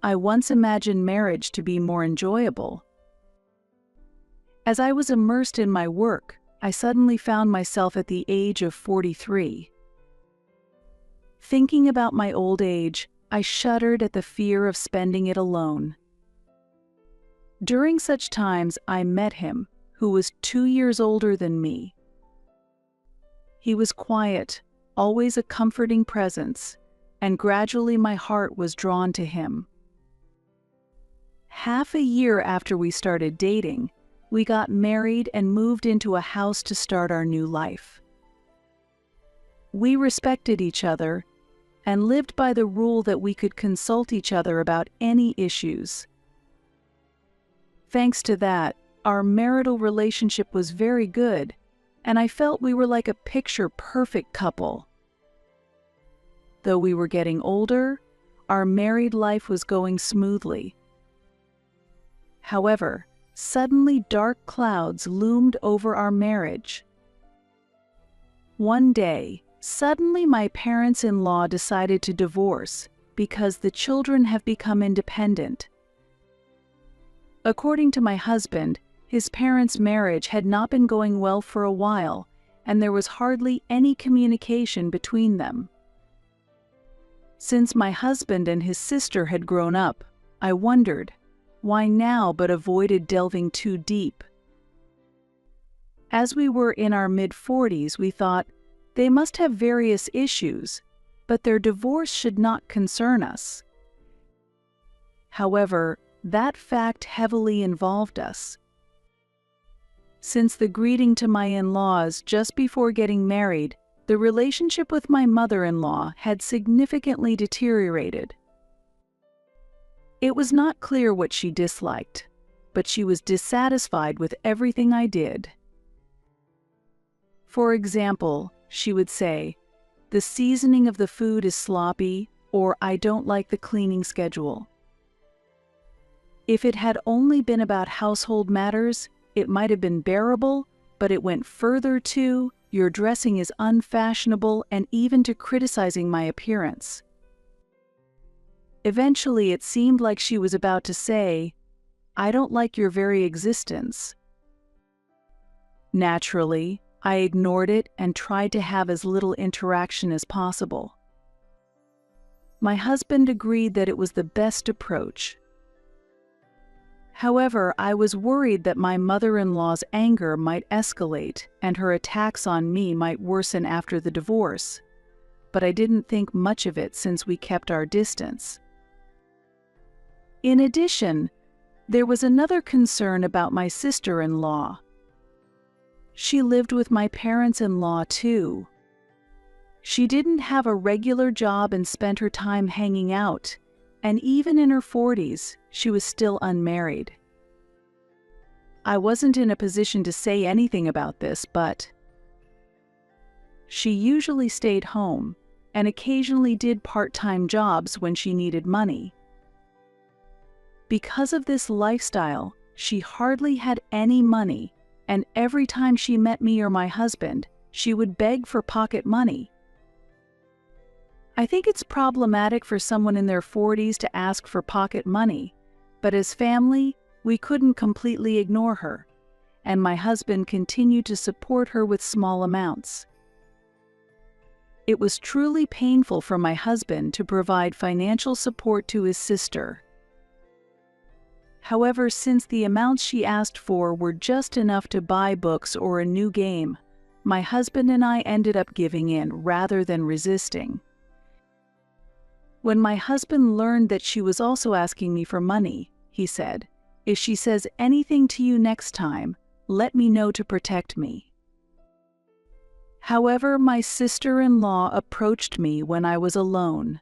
I once imagined marriage to be more enjoyable. As I was immersed in my work, I suddenly found myself at the age of 43. Thinking about my old age, I shuddered at the fear of spending it alone. During such times, I met him, who was 2 years older than me. He was quiet, always a comforting presence, and gradually my heart was drawn to him. Half a year after we started dating, we got married and moved into a house to start our new life. We respected each other and lived by the rule that we could consult each other about any issues. Thanks to that, our marital relationship was very good, and I felt we were like a picture-perfect couple. Though we were getting older, our married life was going smoothly. However, suddenly dark clouds loomed over our marriage. One day, suddenly my parents-in-law decided to divorce because the children have become independent. According to my husband, his parents' marriage had not been going well for a while, and there was hardly any communication between them. Since my husband and his sister had grown up, I wondered, why now, but avoided delving too deep. As we were in our mid-40s, we thought, they must have various issues, but their divorce should not concern us. However, that fact heavily involved us. Since the greeting to my in-laws just before getting married, the relationship with my mother-in-law had significantly deteriorated. It was not clear what she disliked, but she was dissatisfied with everything I did. For example, she would say, "The seasoning of the food is sloppy," or "I don't like the cleaning schedule." If it had only been about household matters, it might have been bearable, but it went further to, "Your dressing is unfashionable," and even to criticizing my appearance. Eventually, it seemed like she was about to say, "I don't like your very existence." Naturally, I ignored it and tried to have as little interaction as possible. My husband agreed that it was the best approach. However, I was worried that my mother-in-law's anger might escalate and her attacks on me might worsen after the divorce, but I didn't think much of it since we kept our distance. In addition, there was another concern about my sister-in-law. She lived with my parents-in-law too. She didn't have a regular job and spent her time hanging out, and even in her 40s, she was still unmarried. I wasn't in a position to say anything about this, but she usually stayed home and occasionally did part-time jobs when she needed money. Because of this lifestyle, she hardly had any money, and every time she met me or my husband, she would beg for pocket money. I think it's problematic for someone in their 40s to ask for pocket money, but as family, we couldn't completely ignore her, and my husband continued to support her with small amounts. It was truly painful for my husband to provide financial support to his sister. However, since the amounts she asked for were just enough to buy books or a new game, my husband and I ended up giving in rather than resisting. When my husband learned that she was also asking me for money, he said, "If she says anything to you next time, let me know to protect me." However, my sister-in-law approached me when I was alone.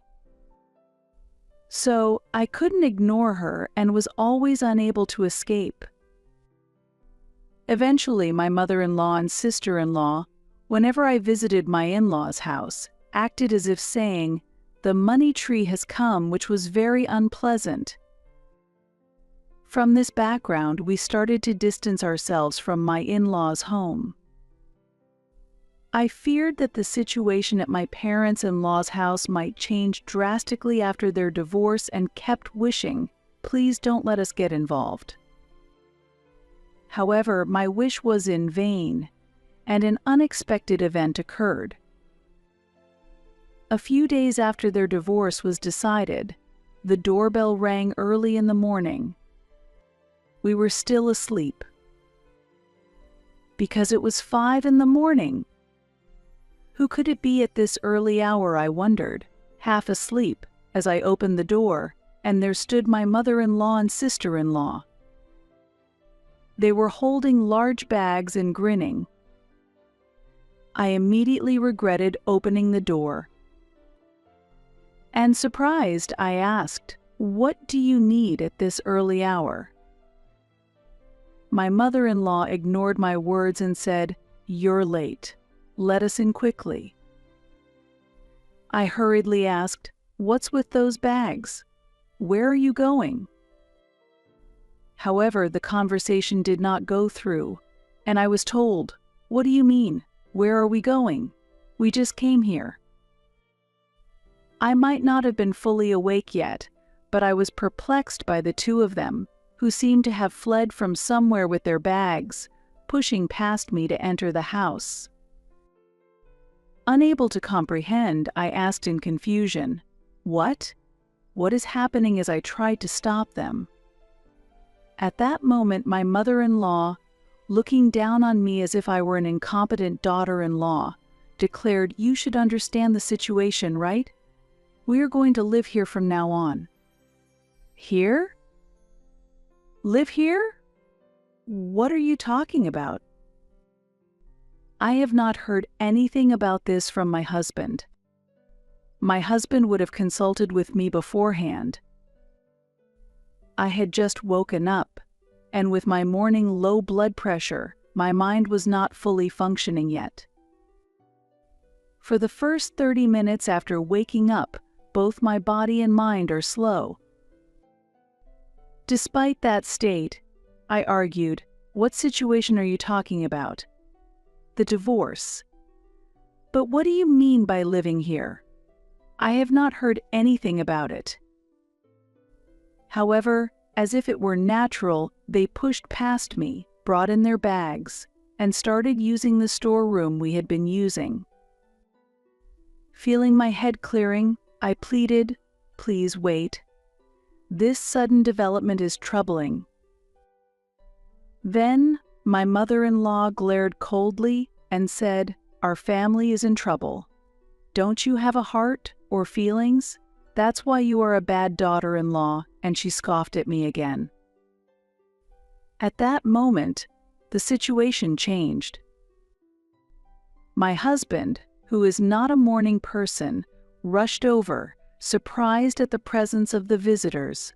So I couldn't ignore her and was always unable to escape. Eventually, my mother-in-law and sister-in-law, whenever I visited my in-laws' house, acted as if saying, "The money tree has come," which was very unpleasant. From this background, we started to distance ourselves from my in-laws' home. I feared that the situation at my parents-in-law's house might change drastically after their divorce and kept wishing, "Please don't let us get involved." However, my wish was in vain, and an unexpected event occurred. A few days after their divorce was decided, the doorbell rang early in the morning. We were still asleep. Because it was 5 in the morning. Who could it be at this early hour, I wondered, half asleep, as I opened the door, and there stood my mother-in-law and sister-in-law. They were holding large bags and grinning. I immediately regretted opening the door. And surprised, I asked, "What do you need at this early hour?" My mother-in-law ignored my words and said, "You're late. Let us in quickly." I hurriedly asked, "What's with those bags? Where are you going?" However, the conversation did not go through, and I was told, "What do you mean? Where are we going? We just came here." I might not have been fully awake yet, but I was perplexed by the two of them, who seemed to have fled from somewhere with their bags, pushing past me to enter the house. Unable to comprehend, I asked in confusion, "What? What is happening?" as I tried to stop them. At that moment, my mother-in-law, looking down on me as if I were an incompetent daughter-in-law, declared, "You should understand the situation, right? We are going to live here from now on." "Here? Live here? What are you talking about?" I have not heard anything about this from my husband. My husband would have consulted with me beforehand. I had just woken up, and with my morning low blood pressure, my mind was not fully functioning yet. For the first 30 minutes after waking up, both my body and mind are slow. Despite that state, I argued, "What situation are you talking about?" "The divorce." "But what do you mean by living here? I have not heard anything about it." However, as if it were natural, they pushed past me, brought in their bags, and started using the storeroom we had been using. Feeling my head clearing, I pleaded, "Please wait. This sudden development is troubling." Then, my mother-in-law glared coldly and said, "Our family is in trouble. Don't you have a heart or feelings? That's why you are a bad daughter-in-law," and she scoffed at me again. At that moment, the situation changed. My husband, who is not a morning person, rushed over, surprised at the presence of the visitors.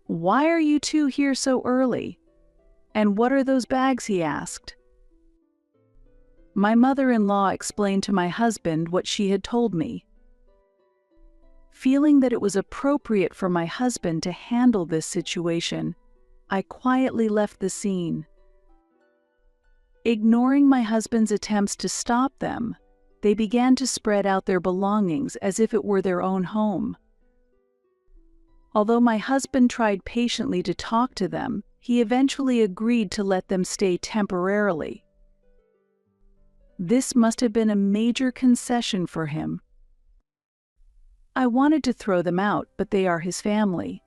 "Why are you two here so early? And what are those bags?" he asked. My mother-in-law explained to my husband what she had told me. Feeling that it was appropriate for my husband to handle this situation, I quietly left the scene. Ignoring my husband's attempts to stop them, they began to spread out their belongings as if it were their own home. Although my husband tried patiently to talk to them, he eventually agreed to let them stay temporarily. This must have been a major concession for him. I wanted to throw them out, but they are his family.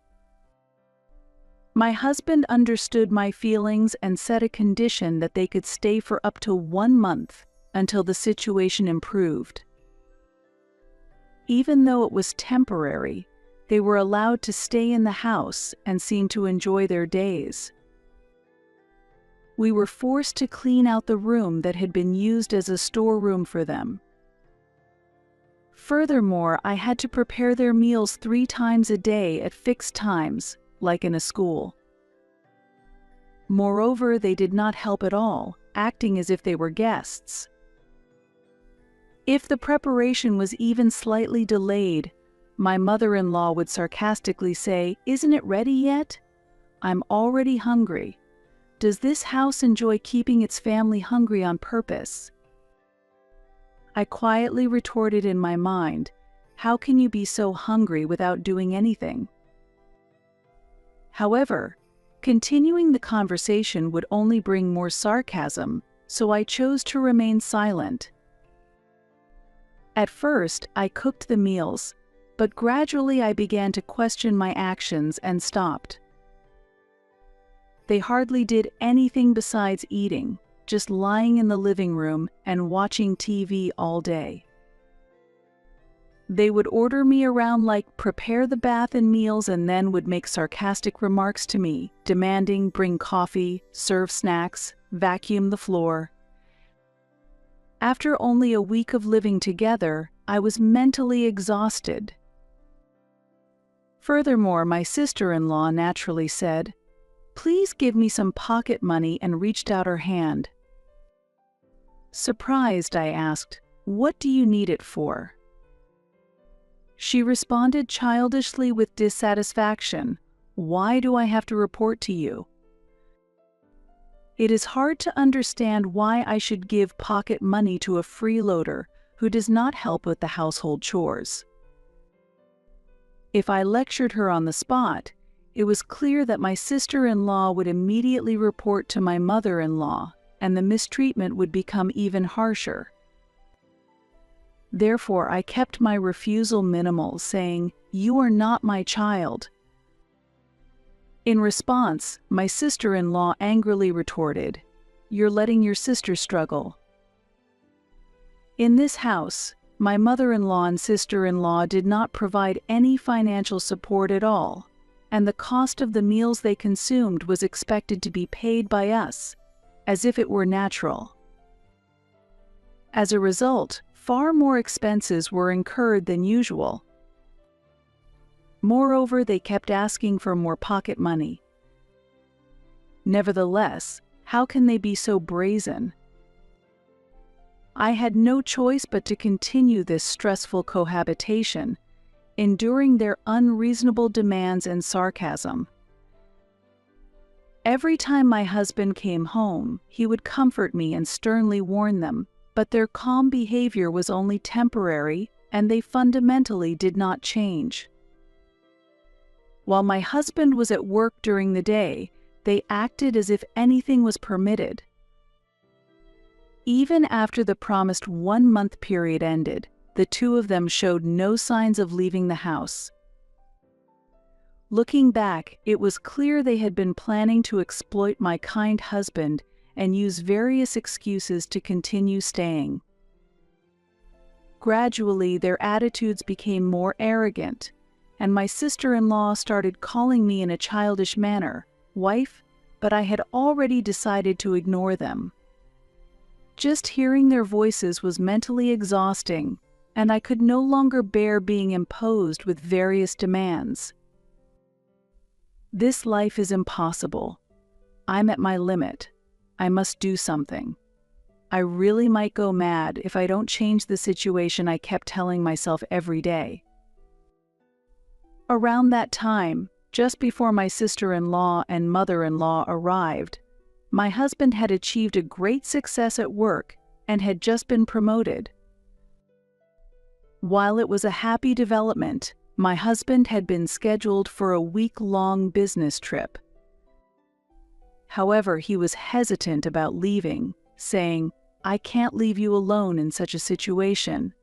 My husband understood my feelings and set a condition that they could stay for up to 1 month until the situation improved. Even though it was temporary, they were allowed to stay in the house and seemed to enjoy their days. We were forced to clean out the room that had been used as a storeroom for them. Furthermore, I had to prepare their meals 3 times a day at fixed times, like in a school. Moreover, they did not help at all, acting as if they were guests. If the preparation was even slightly delayed, my mother-in-law would sarcastically say, "Isn't it ready yet? I'm already hungry. Does this house enjoy keeping its family hungry on purpose?" I quietly retorted in my mind, "How can you be so hungry without doing anything?" However, continuing the conversation would only bring more sarcasm, so I chose to remain silent. At first, I cooked the meals, but gradually I began to question my actions and stopped. They hardly did anything besides eating, just lying in the living room and watching TV all day. They would order me around like prepare the bath and meals, and then would make sarcastic remarks to me, demanding bring coffee, serve snacks, vacuum the floor. After only a week of living together, I was mentally exhausted. Furthermore, my sister-in-law naturally said, "Please give me some pocket money," and reached out her hand. Surprised, I asked, "What do you need it for?" She responded childishly with dissatisfaction, "Why do I have to report to you?" It is hard to understand why I should give pocket money to a freeloader who does not help with the household chores. If I lectured her on the spot, it was clear that my sister-in-law would immediately report to my mother-in-law, and the mistreatment would become even harsher. Therefore, I kept my refusal minimal, saying, "You are not my child." In response, my sister-in-law angrily retorted, "You're letting your sister struggle." In this house, my mother-in-law and sister-in-law did not provide any financial support at all, and the cost of the meals they consumed was expected to be paid by us, as if it were natural. As a result, far more expenses were incurred than usual. Moreover, they kept asking for more pocket money. Nevertheless, how can they be so brazen? I had no choice but to continue this stressful cohabitation, enduring their unreasonable demands and sarcasm. Every time my husband came home, he would comfort me and sternly warn them, but their calm behavior was only temporary, and they fundamentally did not change. While my husband was at work during the day, they acted as if anything was permitted. Even after the promised 1-month period ended, the two of them showed no signs of leaving the house. Looking back, it was clear they had been planning to exploit my kind husband and use various excuses to continue staying. Gradually, their attitudes became more arrogant, and my sister-in-law started calling me in a childish manner, "Wife," but I had already decided to ignore them. Just hearing their voices was mentally exhausting, and I could no longer bear being imposed with various demands. This life is impossible. I'm at my limit. I must do something. I really might go mad if I don't change the situation, I kept telling myself every day. Around that time, just before my sister-in-law and mother-in-law arrived, my husband had achieved a great success at work and had just been promoted. While it was a happy development, my husband had been scheduled for a week-long business trip. However, he was hesitant about leaving, saying, "I can't leave you alone in such a situation."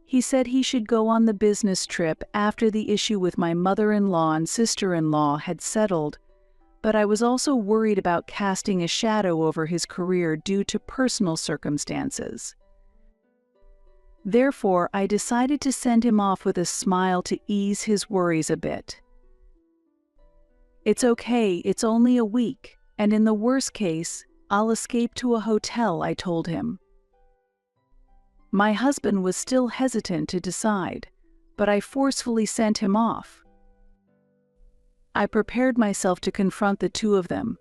He said he should go on the business trip after the issue with my mother-in-law and sister-in-law had settled, but I was also worried about casting a shadow over his career due to personal circumstances. Therefore, I decided to send him off with a smile to ease his worries a bit. "It's okay, it's only a week, and in the worst case, I'll escape to a hotel," I told him. My husband was still hesitant to decide, but I forcefully sent him off. I prepared myself to confront the two of them.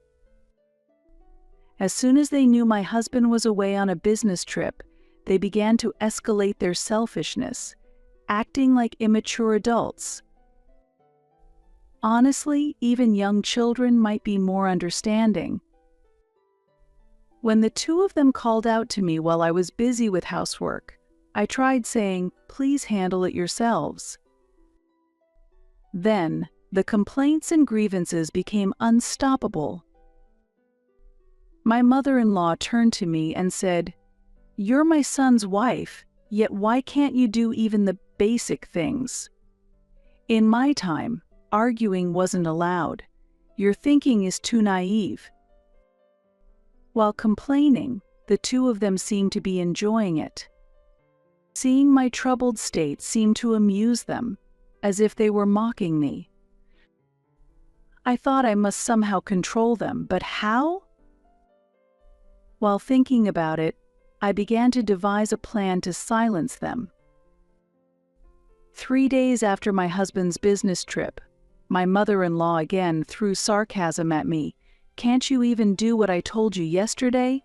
As soon as they knew my husband was away on a business trip, they began to escalate their selfishness, acting like immature adults. Honestly, even young children might be more understanding. When the two of them called out to me while I was busy with housework, I tried saying, "Please handle it yourselves." Then, the complaints and grievances became unstoppable. My mother-in-law turned to me and said, "You're my son's wife, yet why can't you do even the basic things? In my time, arguing wasn't allowed. Your thinking is too naive." While complaining, the two of them seemed to be enjoying it. Seeing my troubled state seemed to amuse them, as if they were mocking me. I thought I must somehow control them, but how? While thinking about it, I began to devise a plan to silence them. 3 days after my husband's business trip, my mother-in-law again threw sarcasm at me. "Can't you even do what I told you yesterday?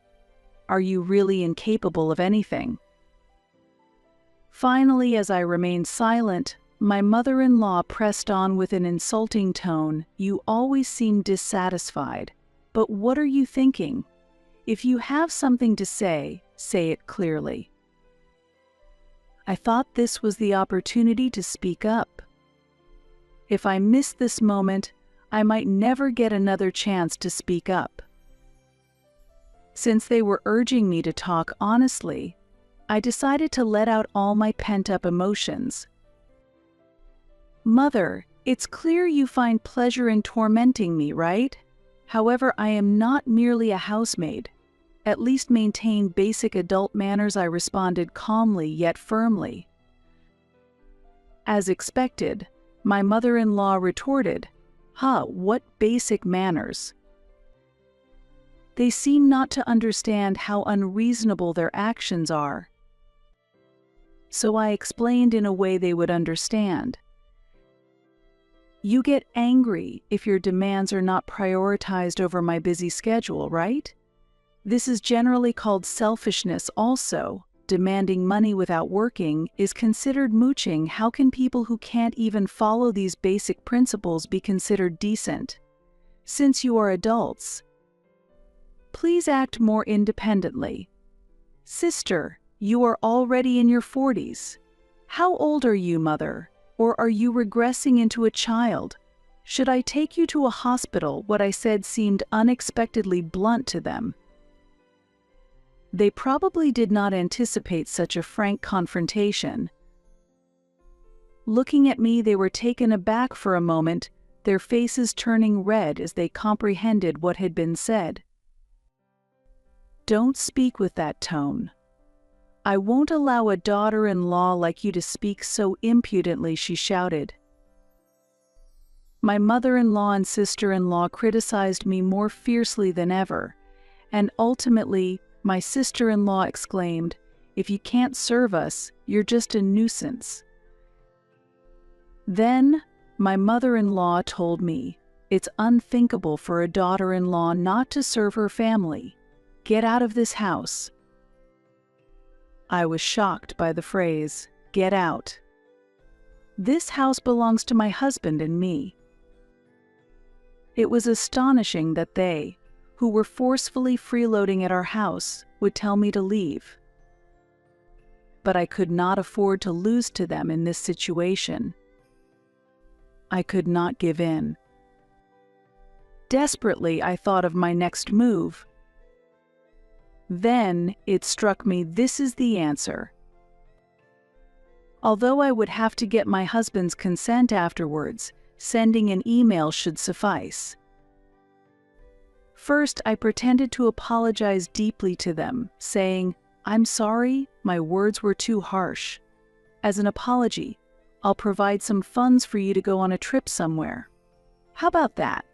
Are you really incapable of anything?" Finally, as I remained silent, my mother-in-law pressed on with an insulting tone. "You always seem dissatisfied. But what are you thinking? If you have something to say it clearly." I thought this was the opportunity to speak up. If I missed this moment, I might never get another chance to speak up. Since they were urging me to talk honestly, I decided to let out all my pent-up emotions. "Mother, it's clear you find pleasure in tormenting me, right? However, I am not merely a housemaid. At least maintain basic adult manners," I responded calmly yet firmly. As expected, my mother-in-law retorted, What basic manners?" They seem not to understand how unreasonable their actions are. So I explained in a way they would understand. "You get angry if your demands are not prioritized over my busy schedule, right? This is generally called selfishness also. Demanding money without working is considered mooching. How can people who can't even follow these basic principles be considered decent? Since you are adults, please act more independently. Sister, you are already in your 40s. How old are you, mother? Or are you regressing into a child? Should I take you to a hospital?" What I said seemed unexpectedly blunt to them. They probably did not anticipate such a frank confrontation. Looking at me, they were taken aback for a moment, their faces turning red as they comprehended what had been said. "Don't speak with that tone. I won't allow a daughter-in-law like you to speak so impudently," she shouted. My mother-in-law and sister-in-law criticized me more fiercely than ever, and ultimately, my sister-in-law exclaimed, "If you can't serve us, you're just a nuisance." Then, my mother-in-law told me, "It's unthinkable for a daughter-in-law not to serve her family. Get out of this house." I was shocked by the phrase, "get out." This house belongs to my husband and me. It was astonishing that they, who were forcefully freeloading at our house, would tell me to leave. But I could not afford to lose to them in this situation. I could not give in. Desperately, I thought of my next move. Then it struck me, this is the answer. Although I would have to get my husband's consent afterwards, sending an email should suffice. First, I pretended to apologize deeply to them, saying, "I'm sorry, my words were too harsh. As an apology, I'll provide some funds for you to go on a trip somewhere. How about that?"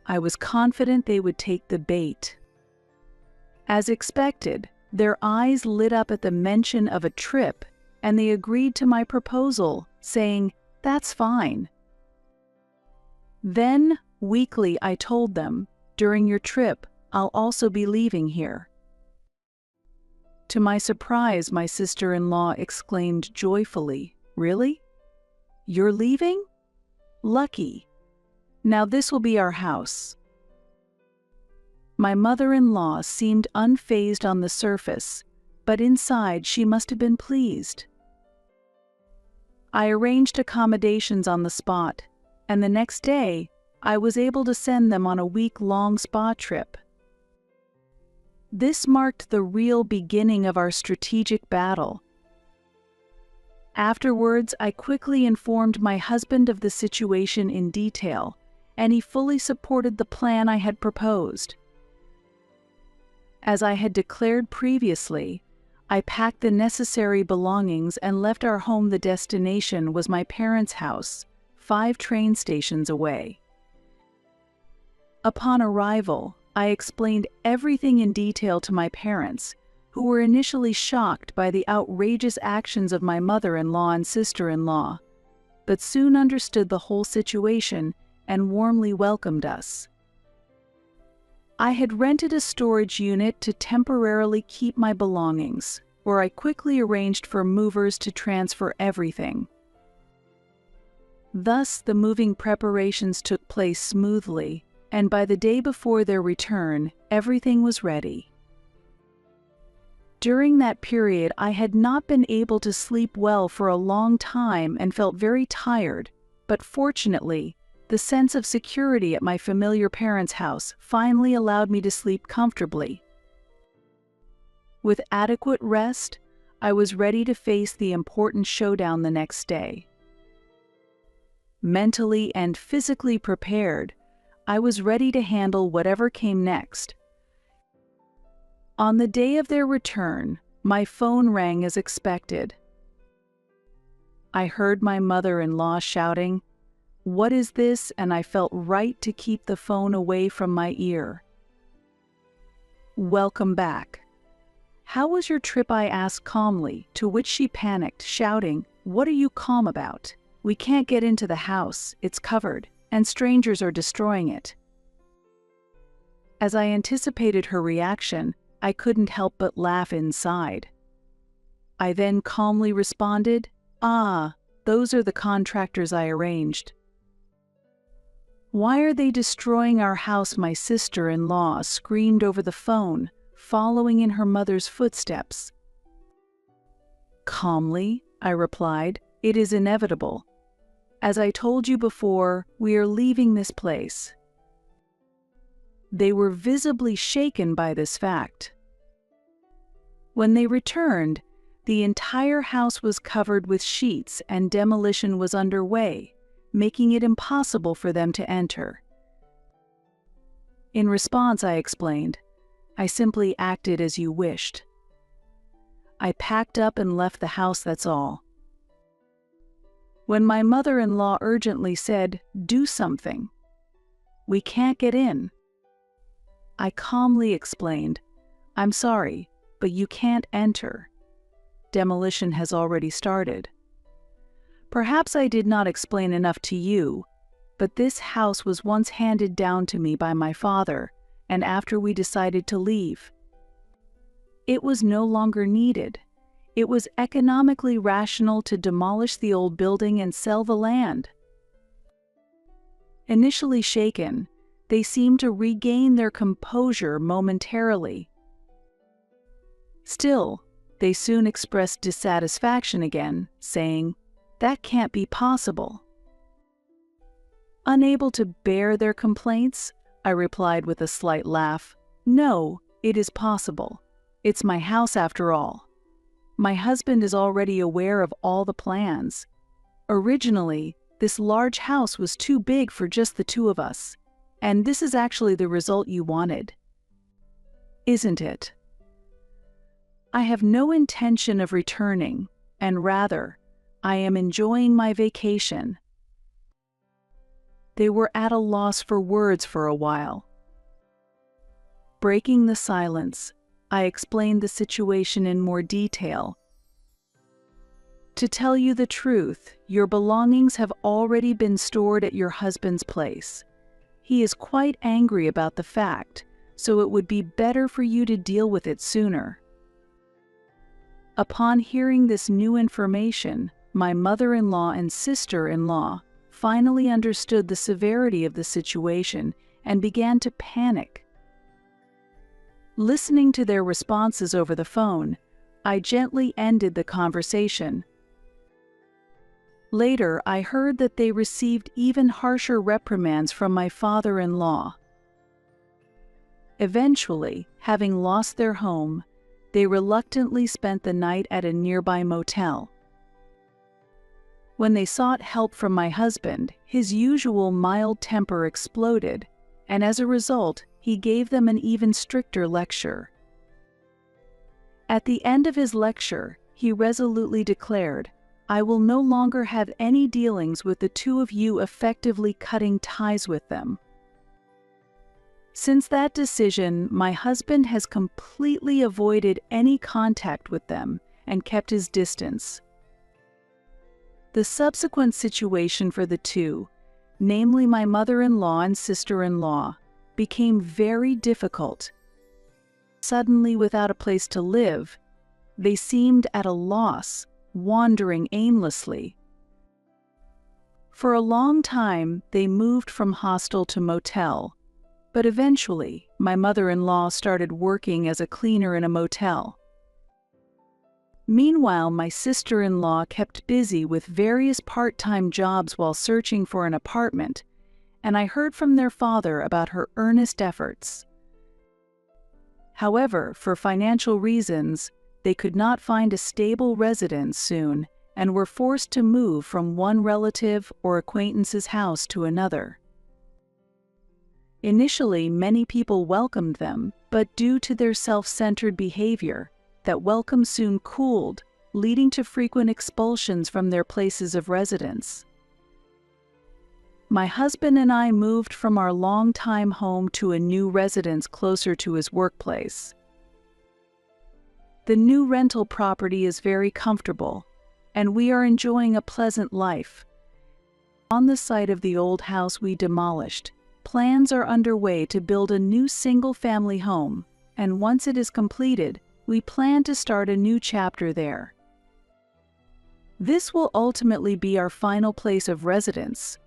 I was confident they would take the bait. As expected, their eyes lit up at the mention of a trip, and they agreed to my proposal, saying, "That's fine." Then, weakly, I told them, "During your trip, I'll also be leaving here." To my surprise, my sister-in-law exclaimed joyfully, "Really? You're leaving? Lucky. Now this will be our house." My mother-in-law seemed unfazed on the surface, but inside she must have been pleased. I arranged accommodations on the spot, and the next day, I was able to send them on a week-long spa trip. This marked the real beginning of our strategic battle. Afterwards, I quickly informed my husband of the situation in detail, and he fully supported the plan I had proposed. As I had declared previously, I packed the necessary belongings and left our home. The destination was my parents' house, 5 train stations away. Upon arrival, I explained everything in detail to my parents, who were initially shocked by the outrageous actions of my mother-in-law and sister-in-law, but soon understood the whole situation and warmly welcomed us. I had rented a storage unit to temporarily keep my belongings, where I quickly arranged for movers to transfer everything. Thus, the moving preparations took place smoothly, and by the day before their return, everything was ready. During that period, I had not been able to sleep well for a long time and felt very tired, but fortunately, the sense of security at my familiar parents' house finally allowed me to sleep comfortably. With adequate rest, I was ready to face the important showdown the next day. Mentally and physically prepared, I was ready to handle whatever came next. On the day of their return, my phone rang as expected. I heard my mother-in-law shouting, "What is this?" and I felt right to keep the phone away from my ear. "Welcome back. How was your trip?" I asked calmly, to which she panicked, shouting, "What are you calm about? We can't get into the house, it's covered, and strangers are destroying it." As I anticipated her reaction, I couldn't help but laugh inside. I then calmly responded, "Ah, those are the contractors I arranged." "Why are they destroying our house?" my sister-in-law screamed over the phone, following in her mother's footsteps. Calmly, I replied, "It is inevitable. As I told you before, we are leaving this place." They were visibly shaken by this fact. When they returned, the entire house was covered with sheets and demolition was underway, making it impossible for them to enter. In response, I explained, "I simply acted as you wished. I packed up and left the house, that's all." When my mother-in-law urgently said, "Do something. We can't get in," I calmly explained, "I'm sorry, but you can't enter. Demolition has already started." Perhaps I did not explain enough to you, but this house was once handed down to me by my father, and after we decided to leave, it was no longer needed. It was economically rational to demolish the old building and sell the land. Initially shaken, they seemed to regain their composure momentarily. Still, they soon expressed dissatisfaction again, saying, "That can't be possible." Unable to bear their complaints, I replied with a slight laugh, "No, it is possible. It's my house after all. My husband is already aware of all the plans. Originally, this large house was too big for just the two of us, and this is actually the result you wanted. Isn't it? I have no intention of returning, and rather, I am enjoying my vacation." They were at a loss for words for a while. Breaking the silence, I explained the situation in more detail. "To tell you the truth, your belongings have already been stored at your husband's place. He is quite angry about the fact, so it would be better for you to deal with it sooner." Upon hearing this new information, my mother-in-law and sister-in-law finally understood the severity of the situation and began to panic. Listening to their responses over the phone, I gently ended the conversation. Later, I heard that they received even harsher reprimands from my father-in-law. Eventually, having lost their home, they reluctantly spent the night at a nearby motel. When they sought help from my husband, his usual mild temper exploded, and as a result, he gave them an even stricter lecture. At the end of his lecture, he resolutely declared, "I will no longer have any dealings with the two of you, effectively cutting ties with them." Since that decision, my husband has completely avoided any contact with them and kept his distance. The subsequent situation for the two, namely my mother-in-law and sister-in-law, became very difficult. Suddenly without a place to live, they seemed at a loss, wandering aimlessly. For a long time, they moved from hostel to motel, but eventually, my mother-in-law started working as a cleaner in a motel. Meanwhile, my sister-in-law kept busy with various part-time jobs while searching for an apartment, and I heard from their father about her earnest efforts. However, for financial reasons, they could not find a stable residence soon and were forced to move from one relative or acquaintance's house to another. Initially, many people welcomed them, but due to their self-centered behavior, that welcome soon cooled, leading to frequent expulsions from their places of residence. My husband and I moved from our longtime home to a new residence closer to his workplace. The new rental property is very comfortable, and we are enjoying a pleasant life. On the site of the old house we demolished, plans are underway to build a new single-family home, and once it is completed, we plan to start a new chapter there. This will ultimately be our final place of residence,